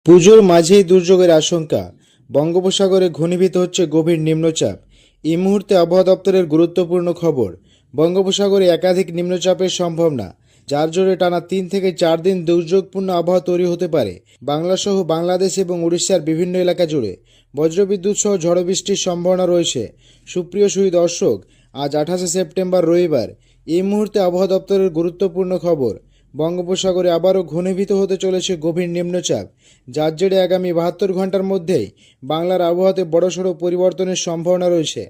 পুজোর মাঝেই দুর্যোগের আশঙ্কা। বঙ্গোপসাগরে ঘনীভূত হচ্ছে গভীর নিম্নচাপ। এই মুহূর্তে আবহাওয়া দপ্তরের গুরুত্বপূর্ণ খবর। বঙ্গোপসাগরে একাধিক নিম্নচাপের সম্ভাবনা, যার জোরে টানা 3 থেকে 4 দিন দুর্যোগপূর্ণ আবহাওয়া তৈরি হতে পারে বাংলাসহ বাংলাদেশ এবং উড়িষ্যার বিভিন্ন এলাকা জুড়ে। বজ্রবিদ্যুৎ সহ ঝড় বৃষ্টির সম্ভাবনা রয়েছে। সুপ্রিয় সুধী দর্শক, আজ 28শে সেপ্টেম্বর রবিবার। এই মুহূর্তে আবহাওয়া দপ্তরের গুরুত্বপূর্ণ খবর। বঙ্গোপসাগরে আবারও ঘনীভূত হতে চলেছে গভীর নিম্নচাপ, যার জেরে আগামী 72 ঘন্টার মধ্যেই বাংলার আবহাওয়াতে বড়সড় পরিবর্তনের সম্ভাবনা রয়েছে।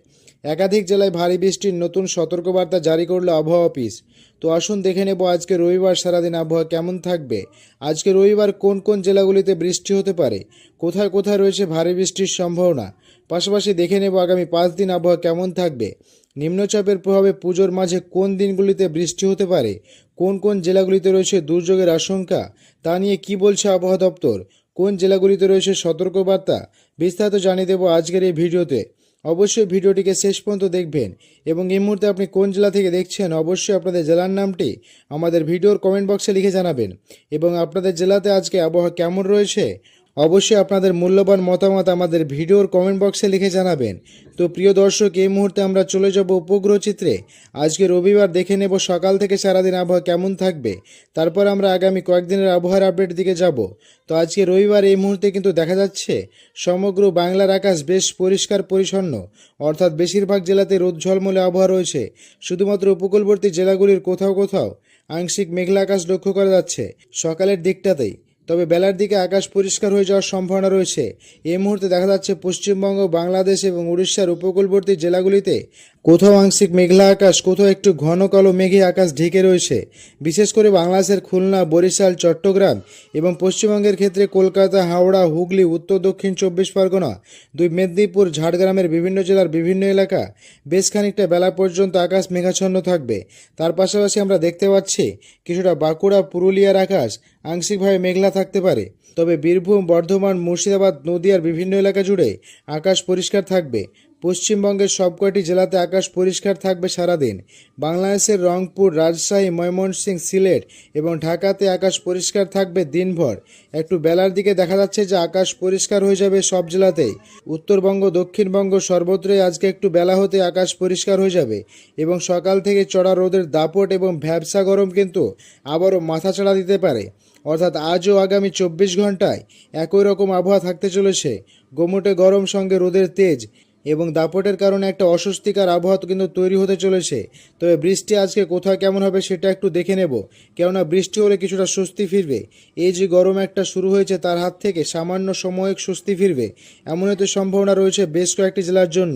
একাধিক জেলায় ভারী বৃষ্টির নতুন সতর্কবার্তা জারি করল আবহাওয়া অফিস। তো আসুন দেখে নেব আজকে রবিবার সারাদিন আবহাওয়া কেমন থাকবে। আজকে রবিবার কোন কোন জেলাগুলিতে বৃষ্টি হতে পারে, কোথায় কোথায় রয়েছে ভারী বৃষ্টির সম্ভাবনা, পাশাপাশি দেখে নেব আগামী 5 দিন আবহাওয়া কেমন থাকবে। নিম্নচাপের প্রভাবে পুজোর মাঝে কোন দিনগুলিতে বৃষ্টি হতে পারে, কোন কোন জেলাগুলিতে রয়েছে দুর্যোগের আশঙ্কা, তা নিয়ে কি বলছে আবহাওয়া দপ্তর, কোন জেলাগুলিতে রয়েছে সতর্কবার্তা, বিস্তারিত জানিয়ে দেব আজকের এই ভিডিওতে। অবশ্যই ভিডিওটিকে শেষ পর্যন্ত দেখবেন এবং এই মুহূর্তে আপনি কোন জেলা থেকে দেখছেন অবশ্যই আপনাদের জেলার নামটি আমাদের ভিডিওর কমেন্ট বক্সে লিখে জানাবেন। এবং আপনাদের জেলাতে আজকে আবহাওয়া কেমন রয়েছে অবশ্যই আপনাদের মূল্যবান মতামত আমাদের ভিডিওর কমেন্ট বক্সে লিখে জানাবেন। তো প্রিয় দর্শক, এই মুহূর্তে আমরা চলে যাব উপগ্রহ চিত্রে। আজকে রবিবার দেখে নেব সকাল থেকে সারাদিন আবহাওয়া কেমন থাকবে, তারপর আমরা আগামী কয়েকদিনের আবহাওয়ার আপডেট দিকে যাব। তো আজকে রবিবার এই মুহূর্তে কিন্তু দেখা যাচ্ছে সমগ্র বাংলার আকাশ বেশ পরিষ্কার পরিচ্ছন্ন, অর্থাৎ বেশিরভাগ জেলাতে রোদ ঝলমলে আবহাওয়া রয়েছে। শুধুমাত্র উপকূলবর্তী জেলাগুলির কোথাও কোথাও আংশিক মেঘলা আকাশ লক্ষ্য করা যাচ্ছে সকালের দিকটাতেই। তবে বেলার দিকে আকাশ পরিষ্কার হয়ে যাওয়ার সম্ভাবনা রয়েছে। এই মুহূর্তে দেখা যাচ্ছে পশ্চিমবঙ্গ, বাংলাদেশ এবং উড়িষ্যার উপকূলবর্তী জেলাগুলিতে কোথাও আংশিক মেঘলা আকাশ, কোথাও একটু ঘন কালো মেঘে আকাশ ঢেকে রয়েছে। বিশেষ করে বাংলাদেশের খুলনা, বরিশাল, চট্টগ্রাম এবং পশ্চিমবঙ্গের ক্ষেত্রে কলকাতা, হাওড়া, হুগলি, উত্তর দক্ষিণ 24 পরগনা, 2 মেদিনীপুর, ঝাড়গ্রামের বিভিন্ন জেলার বিভিন্ন এলাকা বেশ খানিকটা বেলা পর্যন্ত আকাশ মেঘাচ্ছন্ন থাকবে। তার পাশাপাশি আমরা দেখতে পাচ্ছি কিছুটা বাঁকুড়া, পুরুলিয়ার আকাশ আংশিকভাবে মেঘলা থাকতে পারে। তবে বীরভূম, বর্ধমান, মুর্শিদাবাদ, নদিয়ার বিভিন্ন এলাকা জুড়ে আকাশ পরিষ্কার থাকবে। পশ্চিমবঙ্গের সবকটি জেলাতে আকাশ পরিষ্কার থাকবে সারাদিন। বাংলাদেশের রংপুর, রাজশাহী, ময়মনসিংহ, সিলেট এবং ঢাকাতে আকাশ পরিষ্কার থাকবে দিনভর। একটু বেলার দিকে দেখা যাচ্ছে যে আকাশ পরিষ্কার হয়ে যাবে সব জেলাতেই। উত্তরবঙ্গ, দক্ষিণবঙ্গ সর্বত্রই আজকে একটু বেলা হতে আকাশ পরিষ্কার হয়ে যাবে এবং সকাল থেকে চড়া রোদের দাপট এবং ভ্যাবসা গরম কিন্তু আবারও মাথাচাড়া দিতে পারে। অর্থাৎ আজও আগামী 24 ঘন্টায় একই রকম আবহাওয়া থাকতে চলেছে। গোমোটে গরম সঙ্গে রোদের তেজ এবং দাপটের কারণে একটা অস্বস্তিকর আবহাওয়া কিন্তু তৈরি হতে চলেছে। তবে বৃষ্টি আজকে কোথায় কেমন হবে সেটা একটু দেখে নেব, কেননা বৃষ্টি হলে কিছুটা স্বস্তি ফিরবে। এই যে গরম একটা শুরু হয়েছে তার হাত থেকে সামান্য সাময়িক স্বস্তি ফিরবে, এমন তো সম্ভাবনা রয়েছে বেশ কয়েকটি জেলার জন্য।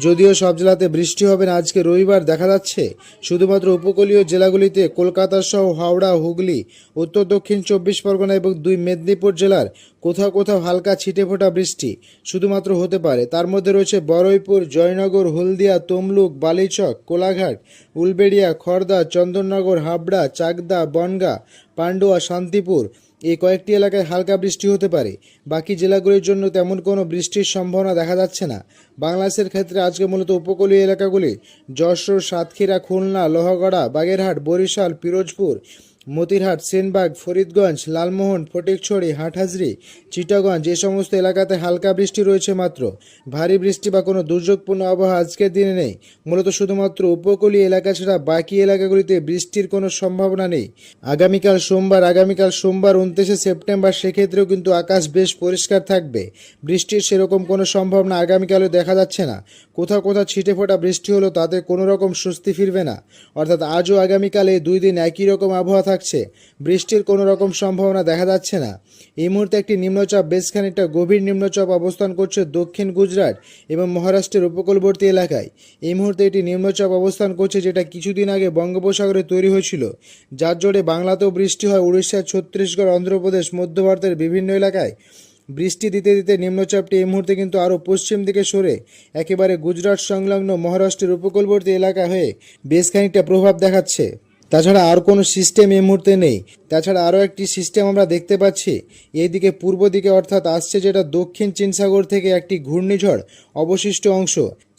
যদিও সব জেলাতে বৃষ্টি হবে না আজকে রবিবার, দেখা যাচ্ছে শুধুমাত্র উপকূলীয় জেলাগুলিতে কলকাতা সহ হাওড়া, হুগলি, উত্তর দক্ষিণ 24 পরগনা এবং 2 মেদিনীপুর জেলার কোথাও কোথাও হালকা ছিটেফোঁটা বৃষ্টি শুধুমাত্র হতে পারে। তার মধ্যে রয়েছে বরৈপুর, জয়নগর, হলদিয়া, তমলুক, বালিচক, কোলাঘাট, উলবেড়িয়া, খড়দা, চন্দননগর, হাবড়া, চাকদা, বনগাঁ, পান্ডুয়া, শান্তিপুর, এই কয়েকটি এলাকায় হালকা বৃষ্টি হতে পারে। বাকি জেলাগুলির জন্য তেমন কোনো বৃষ্টির সম্ভাবনা দেখা যাচ্ছে না। বাংলাদেশের ক্ষেত্রে আজকে মূলত উপকূলীয় এলাকাগুলি যশোর, সাতক্ষীরা, খুলনা, লোহাগড়া, বাগেরহাট, বরিশাল, পিরোজপুর, মতিরহাট, সেনবাগ, ফরিদগঞ্জ, লালমোহন, ফটিকছড়ি, হাটহাজারী, চিটাগঞ্জ, যে সমস্ত এলাকাতে হালকা বৃষ্টি রয়েছে মাত্র। ভারী বৃষ্টি বা কোনো দুর্যোগপূর্ণ আবহাওয়া আজকের দিনে নেই। মূলত শুধুমাত্র উপকূলীয় এলাকা ছাড়া বাকি এলাকাগুলিতে বৃষ্টির কোনো সম্ভাবনা নেই। আগামীকাল সোমবার 29শে সেপ্টেম্বর, সেক্ষেত্রেও কিন্তু আকাশ বেশ পরিষ্কার থাকবে। বৃষ্টির সেরকম কোনো সম্ভাবনা আগামীকালও দেখা যাচ্ছে না। কোথাও কোথাও ছিটেফোঁটা বৃষ্টি হলো, তাতে কোনো রকম স্বস্তি ফিরবে না। অর্থাৎ আজও আগামীকাল এই 2 দিন একই রকম আবহাওয়া থাকছে, বৃষ্টির কোনো রকম সম্ভাবনা দেখা যাচ্ছে না। এই মুহূর্তে একটি নিম্নচাপ, বেশ খানিকটা গভীর নিম্নচাপ অবস্থান করছে দক্ষিণ গুজরাট এবং মহারাষ্ট্রের উপকূলবর্তী এলাকায়। এই মুহূর্তে এটি নিম্নচাপ অবস্থান করছে, যেটা কিছুদিন আগে বঙ্গোপসাগরে তৈরি হয়েছিল, যার জোরে বাংলাতেও বৃষ্টি হয়। উড়িষ্যা, ছত্তিশগড়, অন্ধ্রপ্রদেশ, মধ্য ভারতের বিভিন্ন এলাকায় বৃষ্টি দিতে দিতে নিম্নচাপটি এই মুহূর্তে কিন্তু আরও পশ্চিম দিকে সরে একেবারে গুজরাট সংলগ্ন মহারাষ্ট্রের উপকূলবর্তী এলাকা হয়ে বেশ খানিকটা প্রভাব দেখাচ্ছে। তাছাড়া আর কোনো সিস্টেম এই মুহূর্তে নেই। তাছাড়া আরও একটি সিস্টেম আমরা দেখতে পাচ্ছি এইদিকে পূর্ব দিকে, অর্থাৎ আসছে যেটা দক্ষিণ চীন সাগর থেকে একটি ঘূর্ণিঝড় অবশিষ্ট অংশ,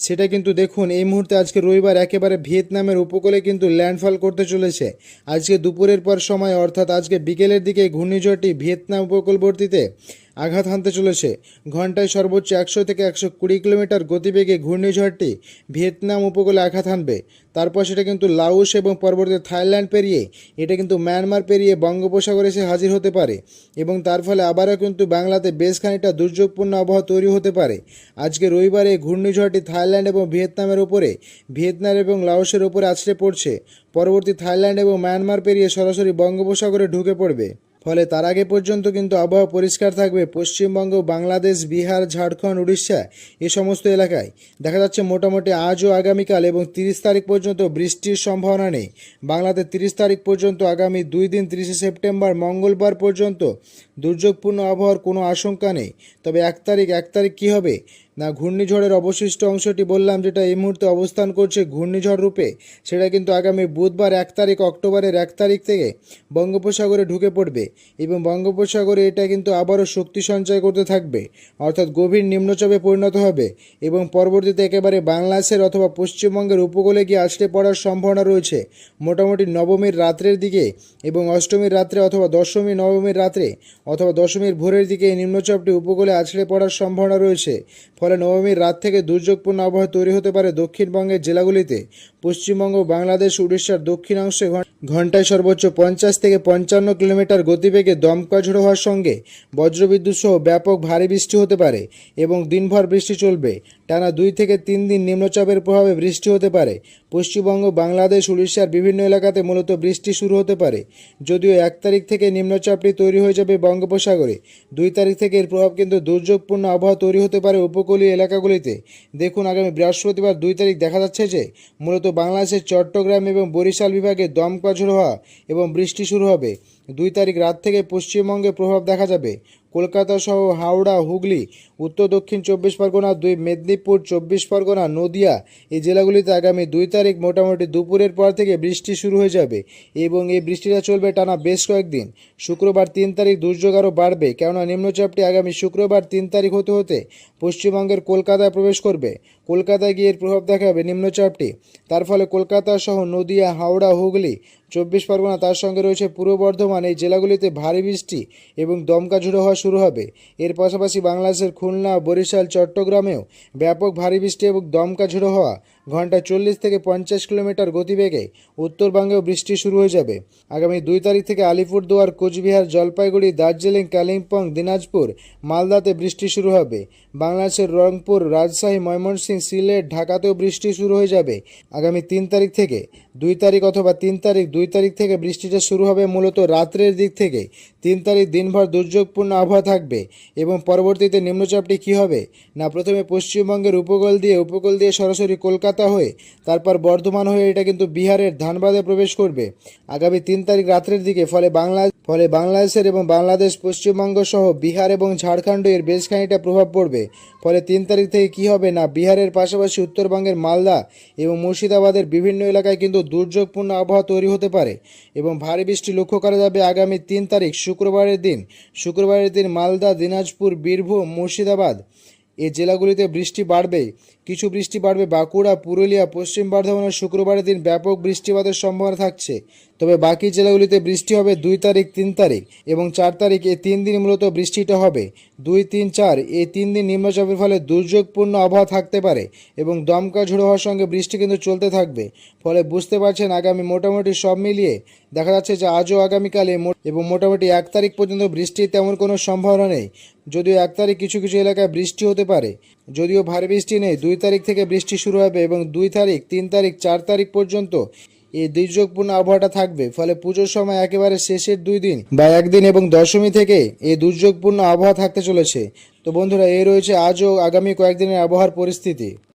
সেটা কিন্তু দেখুন এই মুহূর্তে আজকে রবিবার একেবারে ভিয়েতনামের উপকূলে কিন্তু ল্যান্ডফল করতে চলেছে। আজকে দুপুরের পর সময়, অর্থাৎ আজকে বিকেলের দিকে ঘূর্ণিঝড়টি ভিয়েতনাম উপকূলবর্তীতে আঘাত হানতে চলেছে। ঘন্টায় সর্বোচ্চ 100 থেকে 120 কিলোমিটার গতিবেগে ঘূর্ণিঝড়টি ভিয়েতনাম উপকূলে আঘাত হানবে। তারপর সেটা কিন্তু লাওস এবং পরবর্তীতে থাইল্যান্ড পেরিয়ে এটা কিন্তু মায়ানমার পেরিয়ে বঙ্গোপসাগরে এসে হাজির হতে পারে এবং তার ফলে আবারও কিন্তু বাংলাতে বেশ খানিকটা দুর্যোগপূর্ণ আবহাওয়া তৈরি হতে পারে। আজকে রবিবারে ঘূর্ণিঝড়টি থাইল্যান্ড এবং ভিয়েতনামের ওপরে, ভিয়েতনাম এবং লাওসের ওপরে আছড়ে পড়ছে। পরবর্তী থাইল্যান্ড এবং মায়ানমার পেরিয়ে সরাসরি বঙ্গোপসাগরে ঢুকে পড়বে। ফলে তার আগে পর্যন্ত কিন্তু আবহাওয়া পরিষ্কার থাকবে পশ্চিমবঙ্গ, বাংলাদেশ, বিহার, ঝাড়খণ্ড, উড়িষ্যা এই সমস্ত এলাকায়। দেখা যাচ্ছে মোটামুটি আজ ও আগামীকাল এবং 30 তারিখ পর্যন্ত বৃষ্টির সম্ভাবনা নেই। বাংলাতে 30 তারিখ পর্যন্ত, আগামী 2 দিন 30শে সেপ্টেম্বর মঙ্গলবার পর্যন্ত দুর্যোগপূর্ণ আবহাওয়ার কোনো আশঙ্কা নেই। তবে 1 তারিখ কী হবে না, ঘূর্ণিঝড়ের অবশিষ্ট অংশটি বললাম যেটা এই মুহূর্তে অবস্থান করছে ঘূর্ণিঝড় রূপে, সেটা কিন্তু আগামী বুধবার 1 তারিখ, অক্টোবরের 1 তারিখ থেকে বঙ্গোপসাগরে ঢুকে পড়বে এবং বঙ্গোপসাগরে এটা কিন্তু আবারও শক্তি সঞ্চয় করতে থাকবে, অর্থাৎ গভীর নিম্নচাপে পরিণত হবে এবং পরবর্তীতে একেবারে বাংলাদেশের অথবা পশ্চিমবঙ্গের উপকূলে গিয়ে আছড়ে পড়ার সম্ভাবনা রয়েছে মোটামুটি নবমীর রাত্রের দিকে এবং অষ্টমীর রাত্রে অথবা দশমী নবমীর রাত্রে অথবা দশমীর ভোরের দিকে এই নিম্নচাপটি উপকূলে আছড়ে পড়ার সম্ভাবনা রয়েছে। ফলে নবমীর রাত থেকে দুর্যোগপূর্ণ আবহাওয়া তৈরি হতে পারে দক্ষিণবঙ্গের জেলাগুলিতে। পশ্চিমবঙ্গ, বাংলাদেশ, উড়িষ্যার দক্ষিণাংশে ঘন্টায় সর্বোচ্চ 50 থেকে 55 কিলোমিটার গতিবেগে দমকা ঝোড়ো হওয়ার সঙ্গে বজ্রবিদ্যুৎ সহ ব্যাপক ভারী বৃষ্টি হতে পারে এবং দিনভর বৃষ্টি চলবে। টানা 2 থেকে 3 দিন নিম্নচাপের প্রভাবে বৃষ্টি হতে পারে। পশ্চিমবঙ্গ, বাংলাদেশ, উড়িষ্যার বিভিন্ন এলাকাতে মূলত বৃষ্টি শুরু হতে পারে। যদিও 1 তারিখ থেকে নিম্নচাপটি তৈরি হয়ে যাবে বঙ্গোপসাগরে, 2 তারিখ থেকে এর প্রভাব কিন্তু দুর্যোগপূর্ণ আবহাওয়া তৈরি হতে পারে উপকূলীয় এলাকাগুলিতে। দেখুন, আগামী বৃহস্পতিবার 2 তারিখ দেখা যাচ্ছে যে মূলত বাংলাদেশের চট্টগ্রাম এবং বরিশাল বিভাগে দমকা ঝোড়ো হওয়া এবং বৃষ্টি শুরু হবে। 2 তারিখ রাত থেকে পশ্চিমবঙ্গে প্রভাব দেখা যাবে। কলকাতা সহ হাওড়া, হুগলি, উত্তর দক্ষিণ 24 পরগনা, 2 মেদিনীপুর, 24 পরগনা, নদিয়া এই জেলাগুলিতে আগামী 2 তারিখ মোটামুটি দুপুরের পর থেকে বৃষ্টি শুরু হয়ে যাবে এবং এই বৃষ্টিটা চলবে টানা বেশ কয়েকদিন। শুক্রবার 3 তারিখ দুর্যোগ আরও বাড়বে, কেননা নিম্নচাপটি আগামী শুক্রবার 3 তারিখ হতে হতে পশ্চিমবঙ্গের কলকাতায় প্রবেশ করবে। কলকাতায় গিয়ে এর প্রভাব দেখাবে নিম্নচাপটি। তার ফলে কলকাতা সহ নদিয়া, হাওড়া, হুগলি, 24 পরগনা, তার সঙ্গে রয়েছে পূর্ব বর্ধমান এই জেলাগুলিতে ভারী বৃষ্টি এবং দমকা ঝোড়ো হওয়া শুরু হবে। এর পাশাপাশি বাংলাদেশের খুলনা, বরিশাল, চট্টগ্রামেও ব্যাপক ভারী বৃষ্টি এবং দমকা ঝোড়ো হওয়া, ঘন্টায় 40 থেকে 50 কিলোমিটার গতিবেগে উত্তরবঙ্গেও বৃষ্টি শুরু হয়ে যাবে। আগামী 2 তারিখ থেকে আলিপুরদুয়ার, কোচবিহার, জলপাইগুড়ি, দার্জিলিং, কালিম্পং, দিনাজপুর, মালদাতে বৃষ্টি শুরু হবে। বাংলাদেশের রংপুর, রাজশাহী, ময়মনসিংহ, সিলেট, ঢাকাতেও বৃষ্টি শুরু হয়ে যাবে আগামী 3 তারিখ থেকে। 2 তারিখ অথবা 3 তারিখ, 2 তারিখ থেকে বৃষ্টিটা শুরু হবে মূলত রাত্রের দিক থেকে। 3 তারিখ দিনভর দুর্যোগপূর্ণ আবহাওয়া থাকবে এবং পরবর্তীতে নিম্নচাপটি কী হবে না, প্রথমে পশ্চিমবঙ্গের উপকূল দিয়ে সরাসরি কলকাতা হয়ে তারপর বর্ধমান হয়ে এটা কিন্তু বিহারের ধানবাদে প্রবেশ করবে আগামী 3 তারিখ রাত্রের দিকে। ফলে বাংলাদেশের এবং বাংলাদেশ, পশ্চিমবঙ্গ সহ বিহার এবং ঝাড়খণ্ডে এর বেশ খানিকটা প্রভাব পড়বে। ফলে 3 তারিখ থেকে কী হবে না, বিহারের পাশাপাশি উত্তরবঙ্গের মালদা এবং মুর্শিদাবাদের বিভিন্ন এলাকায় কিন্তু দুর্যোগপূর্ণ আবহাওয়া তৈরি হতে পারে এবং ভারী বৃষ্টি লক্ষ্য করা যাবে আগামী 3 তারিখ শুক্রবারের দিন মালদা, দিনাজপুর, বীরভূম, মুর্শিদাবাদ এই জেলাগুলিতে বৃষ্টি বাড়বে। কিছু বৃষ্টি বাড়বে বাঁকুড়া, পুরুলিয়া, পশ্চিম বর্ধমানের শুক্রবারের দিন ব্যাপক বৃষ্টিপাতের সম্ভাবনা থাকছে। তবে বাকি জেলাগুলিতে বৃষ্টি হবে 2 তারিখ, 3 তারিখ এবং 4 তারিখ, এই 3 দিন মূলত বৃষ্টিটা হবে। 2, 3, 4 এই 3 দিন নিম্নচাপের ফলে দুর্যোগপূর্ণ আবহাওয়া থাকতে পারে এবং দমকা ঝোড়ো হওয়ার সঙ্গে বৃষ্টি কিন্তু চলতে থাকবে। ফলে বুঝতে পারছেন আগামী মোটামুটি সব মিলিয়ে দেখা যাচ্ছে যে আজও আগামীকালে এবং মোটামুটি 1 তারিখ পর্যন্ত বৃষ্টির তেমন কোনো সম্ভাবনা নেই। যদিও 1 তারিখ কিছু কিছু এলাকায় বৃষ্টি হতে পারে, যদিও ভারী বৃষ্টি নেই। 2 তারিখ থেকে বৃষ্টি শুরু হবে এবং 2 তারিখ, 3 তারিখ, 4 তারিখ পর্যন্ত এই দুর্যোগপূর্ণ আবহাওয়াটা থাকবে। ফলে পুজোর সময় একেবারে শেষের 2 দিন বা 1 দিন এবং দশমী থেকে এই দুর্যোগপূর্ণ আবহাওয়া থাকতে চলেছে। তো বন্ধুরা, এই রয়েছে আজও আগামী কয়েকদিনের আবহাওয়ার পরিস্থিতি।